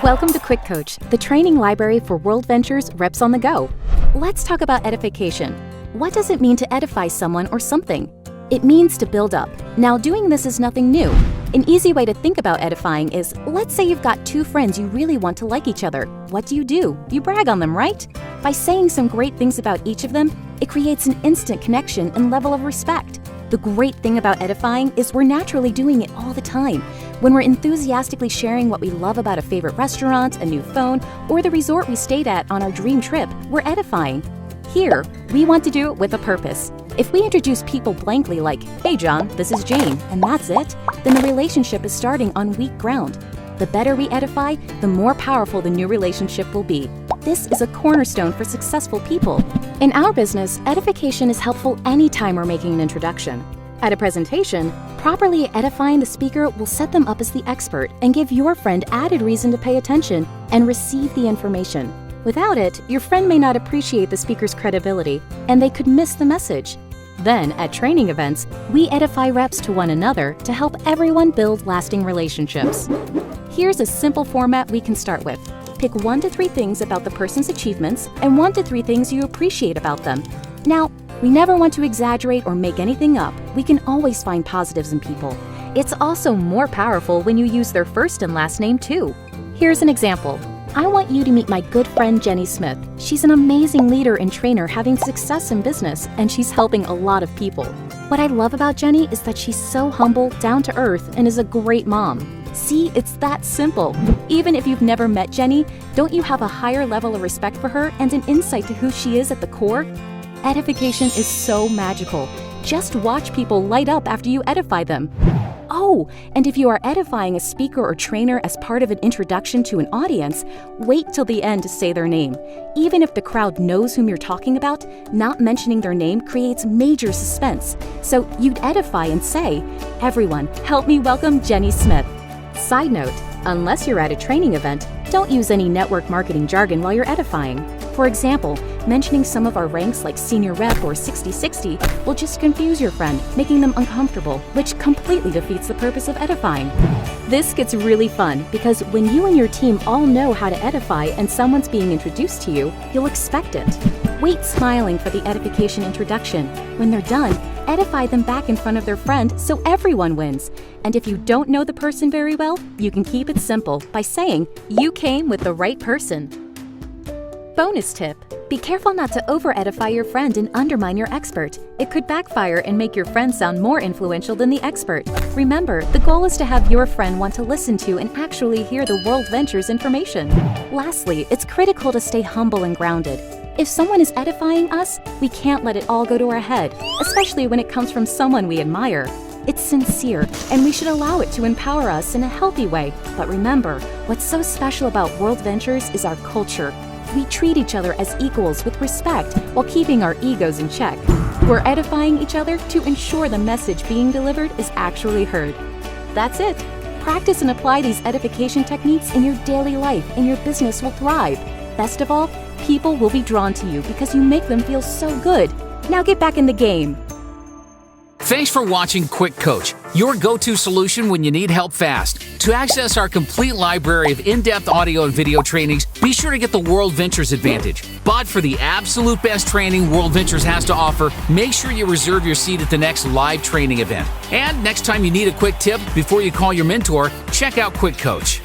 Welcome to QuickCoach, the training library for World Ventures Reps on the Go. Let's talk about edification. What does it mean to edify someone or something? It means to build up. Now, doing this is nothing new. An easy way to think about edifying is, let's say you've got two friends you really want to like each other. What do? You brag on them, right? By saying some great things about each of them, it creates an instant connection and level of respect. The great thing about edifying is we're naturally doing it all the time. When we're enthusiastically sharing what we love about a favorite restaurant, a new phone, or the resort we stayed at on our dream trip, we're edifying. Here, we want to do it with a purpose. If we introduce people blankly like, "Hey John, this is Jane," and that's it, then the relationship is starting on weak ground. The better we edify, the more powerful the new relationship will be. This is a cornerstone for successful people. In our business, edification is helpful anytime we're making an introduction. At a presentation, properly edifying the speaker will set them up as the expert and give your friend added reason to pay attention and receive the information. Without it, your friend may not appreciate the speaker's credibility, and they could miss the message. Then, at training events, we edify reps to one another to help everyone build lasting relationships. Here's a simple format we can start with. Pick 1 to 3 things about the person's achievements and 1 to 3 things you appreciate about them. Now, we never want to exaggerate or make anything up. We can always find positives in people. It's also more powerful when you use their first and last name too. Here's an example. I want you to meet my good friend Jenny Smith. She's an amazing leader and trainer having success in business, and she's helping a lot of people. What I love about Jenny is that she's so humble, down to earth, and is a great mom. See, it's that simple. Even if you've never met Jenny, don't you have a higher level of respect for her and an insight to who she is at the core? Edification is so magical. Just watch people light up after you edify them. Oh, and if you are edifying a speaker or trainer as part of an introduction to an audience, wait till the end to say their name. Even if the crowd knows whom you're talking about, not mentioning their name creates major suspense. So you'd edify and say, "Everyone, help me welcome Jenny Smith." Side note, unless you're at a training event, don't use any network marketing jargon while you're edifying. For example, mentioning some of our ranks like senior rep or 60/60 will just confuse your friend, making them uncomfortable, which completely defeats the purpose of edifying. This gets really fun because when you and your team all know how to edify and someone's being introduced to you, you'll expect it. Wait smiling for the edification introduction. When they're done, edify them back in front of their friend so everyone wins. And if you don't know the person very well, you can keep it simple by saying, "You came with the right person." Bonus tip. Be careful not to over-edify your friend and undermine your expert. It could backfire and make your friend sound more influential than the expert. Remember, the goal is to have your friend want to listen to and actually hear the World Ventures information. Lastly, it's critical to stay humble and grounded. If someone is edifying us, we can't let it all go to our head, especially when it comes from someone we admire. It's sincere, and we should allow it to empower us in a healthy way. But remember, what's so special about World Ventures is our culture. We treat each other as equals with respect while keeping our egos in check. We're edifying each other to ensure the message being delivered is actually heard. That's it. Practice and apply these edification techniques in your daily life, and your business will thrive. Best of all, people will be drawn to you because you make them feel so good. Now get back in the game. Thanks for watching Quick Coach, your go-to solution when you need help fast. To access our complete library of in-depth audio and video trainings, be sure to get the World Ventures Advantage. But for the absolute best training World Ventures has to offer, make sure you reserve your seat at the next live training event. And next time you need a quick tip before you call your mentor, check out Quick Coach.